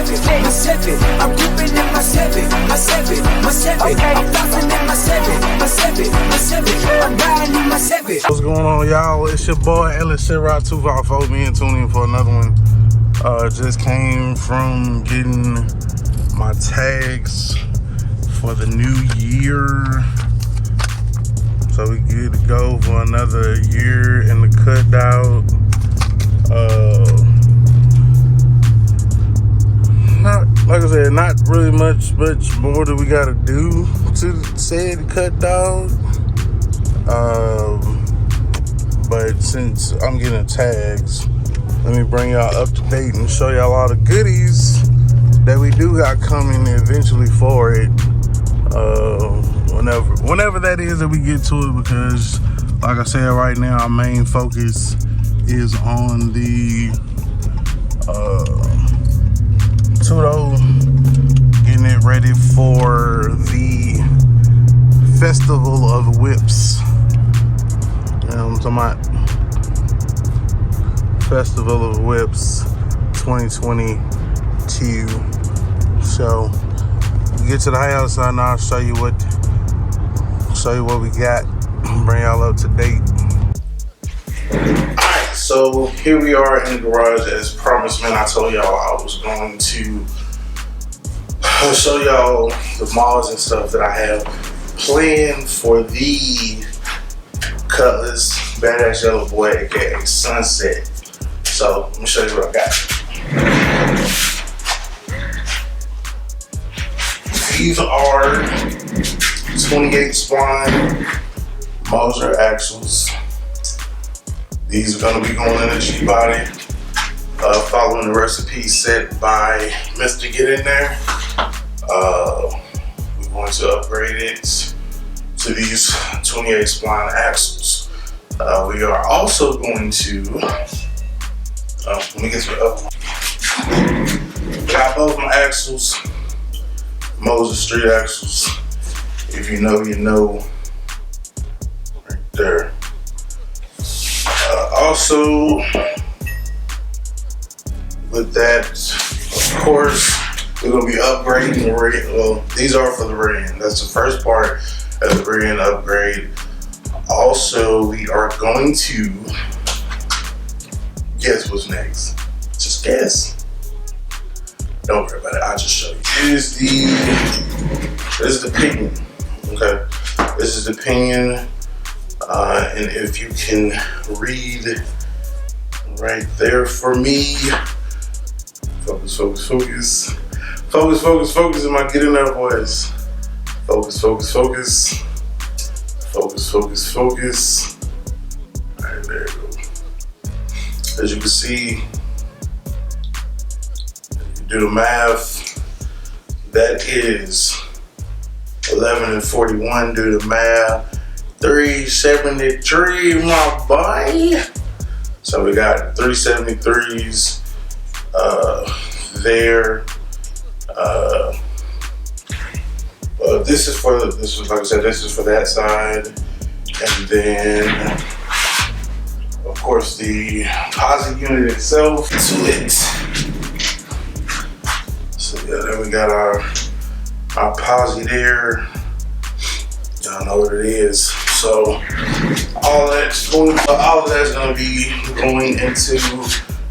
I'm ripping in my seven. I'm flossing in my seven. I'm riding in my seven. What's going on, y'all? It's your boy Ellis Sirot 254 being tuned in for another one. Just came from getting my tags for the new year, so we good to go for another year in the cutout. Like I said, not really much more that we gotta do to said cut dog. But since I'm getting tags, let me bring y'all up to date and show y'all all the goodies that we do got coming eventually for it. Whenever that is that we get to it, because like I said, right now our main focus is on the Tudo, getting it ready for the Festival of Whips. You know what I'm talking about? Festival of Whips 2022. So we get to the house and I'll show you what we got, bring y'all up to date. Alright, so here we are in the garage. As promised, man, I told y'all I was going to show y'all the mods and stuff that I have planned for the Cutlass Badass Yellow Boy, aka Sunset. So let me show you what I got. These are 28 spline Moser axles. These are going to be going in the G-body, following the recipe set by Mr. Get In There. We're going to upgrade it to these 28 spline axles. We are also going to, let me get to the other one. Got both my axles, Moser Street axles. If you know, you know, right there. Also, with that, of course, we're gonna be upgrading the rear. Well, these are for the rear end. That's the first part of the rear end upgrade. Also, we are going to guess what's next. Just guess. Don't worry about it. I'll just show you. This is the pinion. Okay, this is the pinion, and if you can read right there for me. Focus. Am I getting that voice? Focus. All right, there you go. As you can see, if you do the math, that is 11 and 41. Do the math, 373, my boy. So we got 373s there. This is like I said, this is for that side, and then of course the posi unit itself to it. So yeah, then we got our posi there. Y'all know what it is. So all of that's going to be going into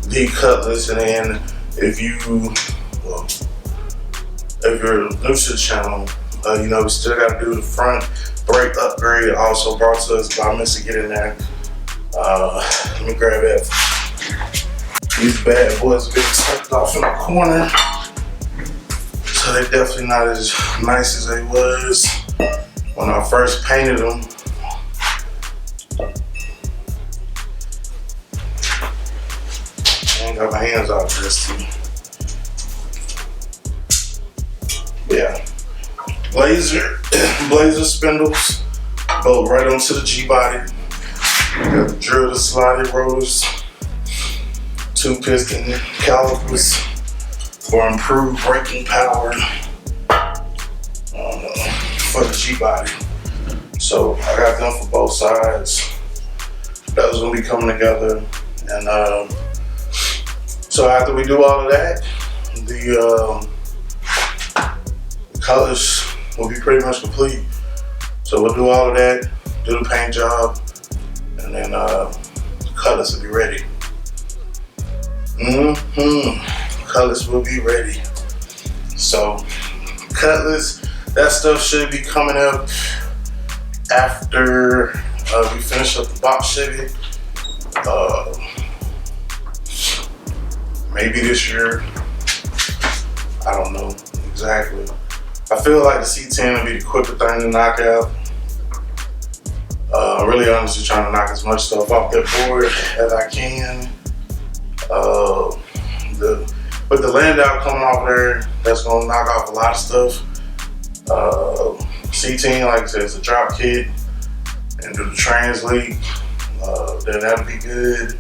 the Cutlass, and then if you're new to the channel, you know, we still got to do the front brake upgrade, also brought to us by Mr. Get In There. Let me grab that. These bad boys have been tucked off in the corner, so they're definitely not as nice as they was when I first painted them. I ain't got my hands out of this too. Yeah. Blazer spindles, bolt right onto the G-body. Got the drill, the sliding rotors, 2 piston calipers for improved braking power for the G-body. So I got them for both sides. Those will be coming together, and so after we do all of that, the colors will be pretty much complete. So we'll do all of that, do the paint job, and then the colors will be ready. Colors will be ready. So colors, that stuff should be coming up after we finish up the box Chevy. Maybe this year. I don't know exactly. I feel like the C10 will be the quicker thing to knock out. Really honestly trying to knock as much stuff off that board as I can. With the Landau coming off there, that's gonna knock off a lot of stuff. C10, like I said, it's a drop kit, and do the trans leak, then that'll be good.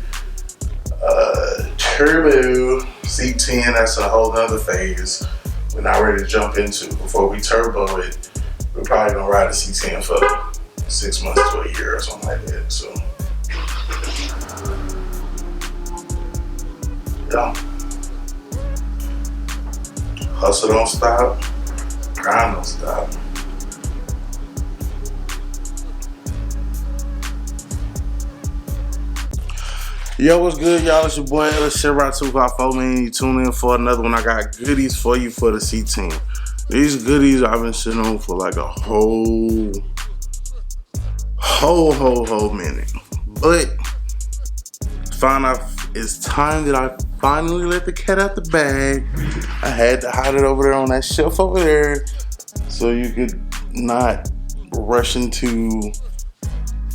Turbo C10, that's a whole nother phase we're not ready to jump into. Before we turbo it, we're probably gonna ride the C10 for 6 months to a year or something like that. So yeah, hustle don't stop, grind don't stop. Yo, what's good, y'all? It's your boy, Ellis Shit 254, man. You tune in for another one. I got goodies for you for the C10. These goodies I've been sitting on for like a whole minute. But it's time that I finally let the cat out the bag. I had to hide it over there on that shelf over there so you could not rush into,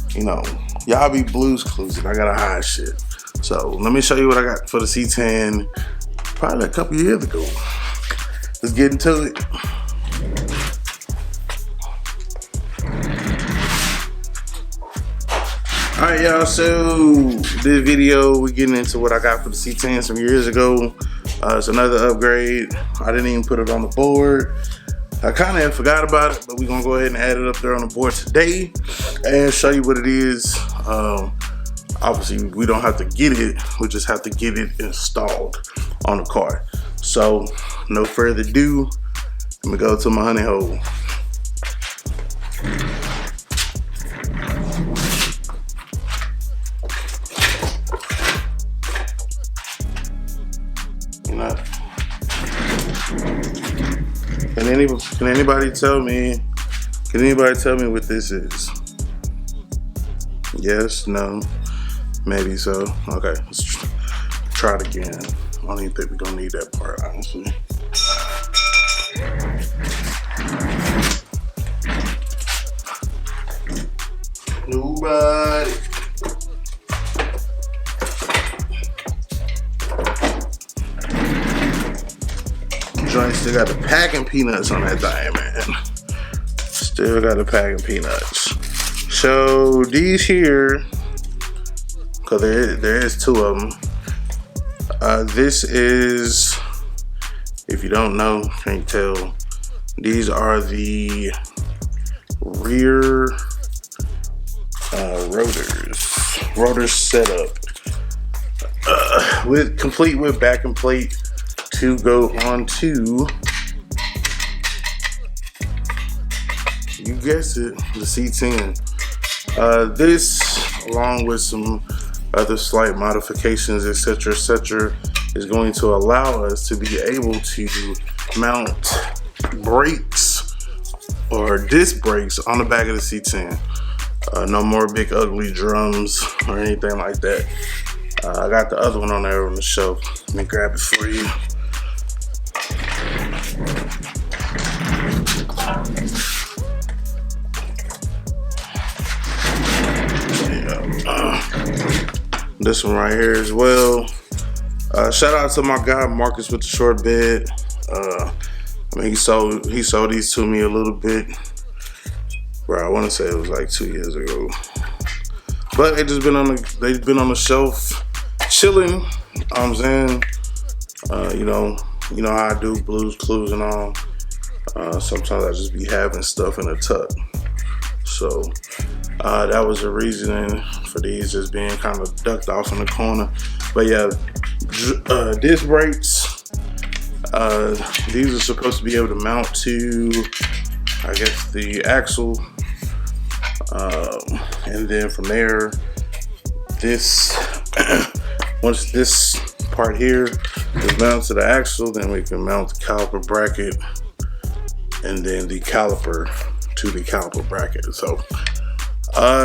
you know, y'all be blues clues and I gotta hide shit. So let me show you what I got for the C10 probably a couple years ago. Let's get into it. Alright, y'all, so this video we're getting into what I got for the C10 some years ago. It's another upgrade. I didn't even put it on the board. I kind of forgot about it, but we're gonna go ahead and add it up there on the board today and show you what it is. Obviously, we don't have to get it, we just have to get it installed on the car. So, no further ado, let me go to my honey hole. You know, can anybody tell me? Can anybody tell me what this is? Yes, no, maybe so. Okay, let's try it again. I don't even think we're gonna need that part, honestly. Nobody. Joint still got the packing peanuts on that thing, man. Still got the packing peanuts. So these here, cause there is two of them. This is, if you don't know, can't tell. These are the rear rotor setup, complete with backing plate to go onto, you guessed it, the C10. This, along with some other slight modifications, etc., is going to allow us to be able to mount brakes or disc brakes on the back of the C10. No more big ugly drums or anything like that. I got the other one on there on the shelf. Let me grab it for you. This one right here as well. Shout out to my guy Marcus with the short bed. I mean, he sold these to me a little bit. Bro, I want to say it was like 2 years ago. But they've been on the shelf, chilling. You know what I'm saying, you know how I do, Blues Clues and all. Sometimes I just be having stuff in a tuck. So that was the reasoning for these just being kind of ducked off in the corner. But yeah, disc brakes. These are supposed to be able to mount to, I guess, the axle, and then from there, this once this part here is mounted to the axle, then we can mount the caliper bracket and then the caliper to the caliper bracket. So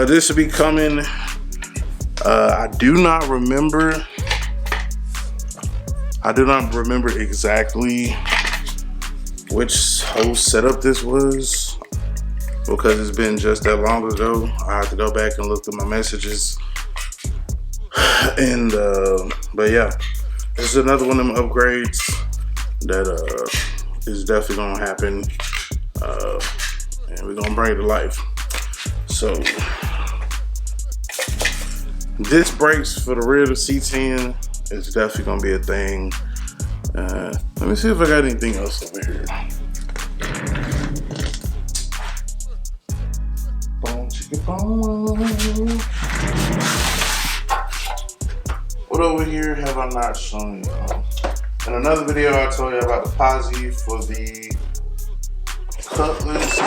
this should be coming. I do not remember exactly which whole setup this was, because it's been just that long ago. I have to go back and look through my messages. And but yeah, this is another one of them upgrades that is definitely gonna happen, and we're gonna bring it to life. So disc brakes for the rear of the C10 is definitely gonna be a thing. Let me see if I got anything else over here. Boom, chicka, boom. What over here have I not shown you? In another video, I told you about the posi for the cutlass.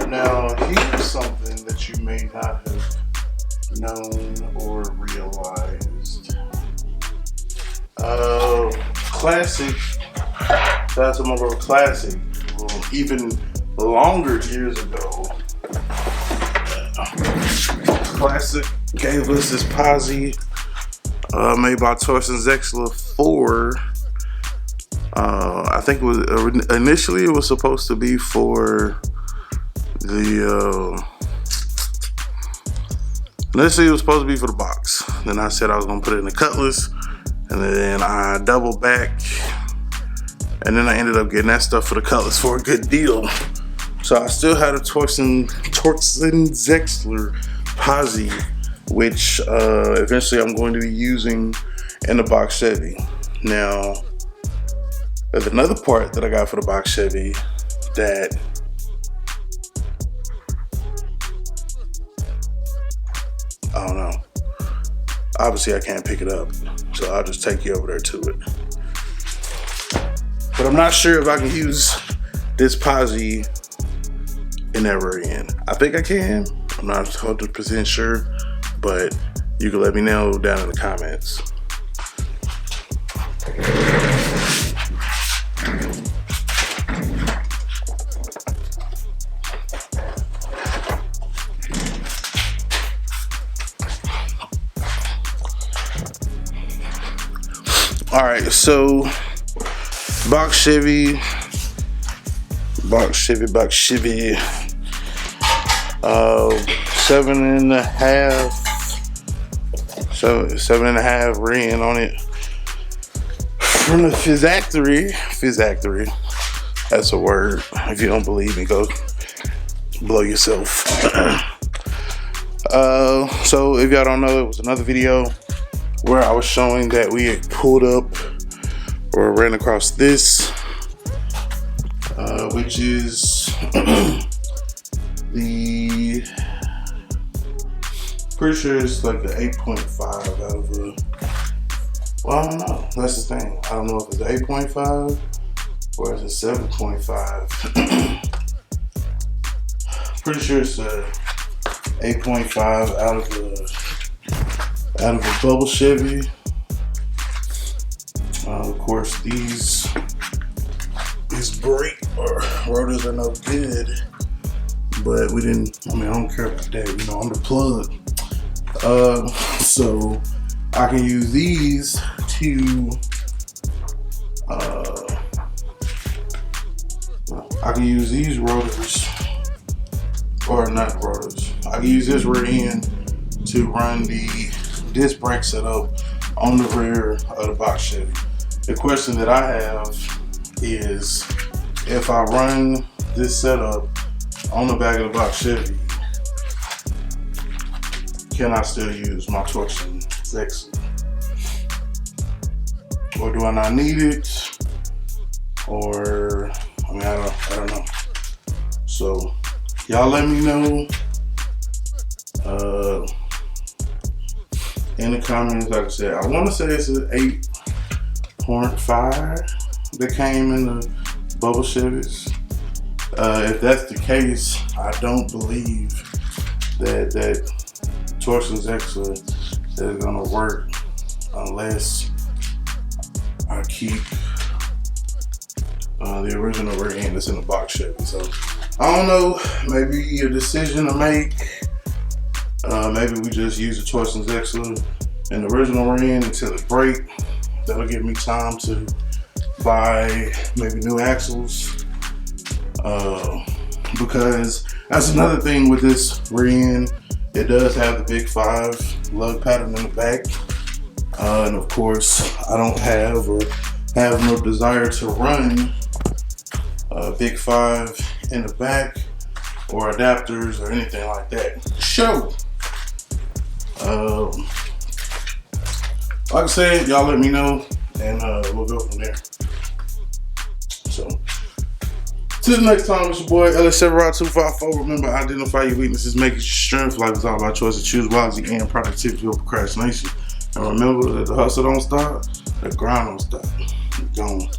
Now, here's something that you may not have known or realized. Classic, that's my bro Classic. Even longer years ago, Classic gave us this posi made by Torsten Zexler for, I think it was initially it was supposed to be for the initially it was supposed to be for the box. Then I said I was gonna put it in the cutlass, and then I doubled back, and then I ended up getting that stuff for the cutlass for a good deal. So I still had a Torsten Zexler posi, which eventually I'm going to be using in the box Chevy. Now, there's another part that I got for the box Chevy that I don't know. Obviously, I can't pick it up, so I'll just take you over there to it. But I'm not sure if I can use this posi in that rear end. I think I can. I'm not 100% sure, but you can let me know down in the comments. All right, so box Chevy. 7.5 ring on it from the Physactory. That's a word. If you don't believe me, go blow yourself. So if y'all don't know, it was another video where I was showing that we had pulled up or ran across this, which is the, pretty sure it's like the 8.5 out of a, well, I don't know. That's the thing. I don't know if it's 8.5 or it's a 7.5. Pretty sure it's a 8.5 out of a bubble Chevy. Of course, these brake or rotors are no good, but we didn't. I mean, I don't care about that. You know, I'm the plug. So I can use these to. I can use these rotors, or not rotors. I can use this rear end to run the disc brake setup on the rear of the box Chevy. The question that I have is, if I run this setup on the back of the box Chevy, can I still use my Torsten Zexler? Or do I not need it? Or, I mean, I don't know. So, y'all let me know in the comments. Like I said, I want to say it's an 8.5. that came in the bubble Chevys. If that's the case, I don't believe that Torsion's Extra is gonna work unless I keep the original rear end that's in the box Chevy. So I don't know, maybe a decision to make. Maybe we just use the Torsion's Extra and the original rear end until it breaks. That'll give me time to buy maybe new axles. Because that's another thing with this rear end. It does have the Big 5 lug pattern in the back. And of course, I don't have no desire to run a Big 5 in the back or adapters or anything like that. So, like I said, y'all let me know and we'll go from there. So, till the next time, it's your boy LS7Rod254. Remember, identify your weaknesses, make it your strength. Life is all about choice to choose wisely and productivity over procrastination. And remember that the hustle don't stop, the grind don't stop. Keep going.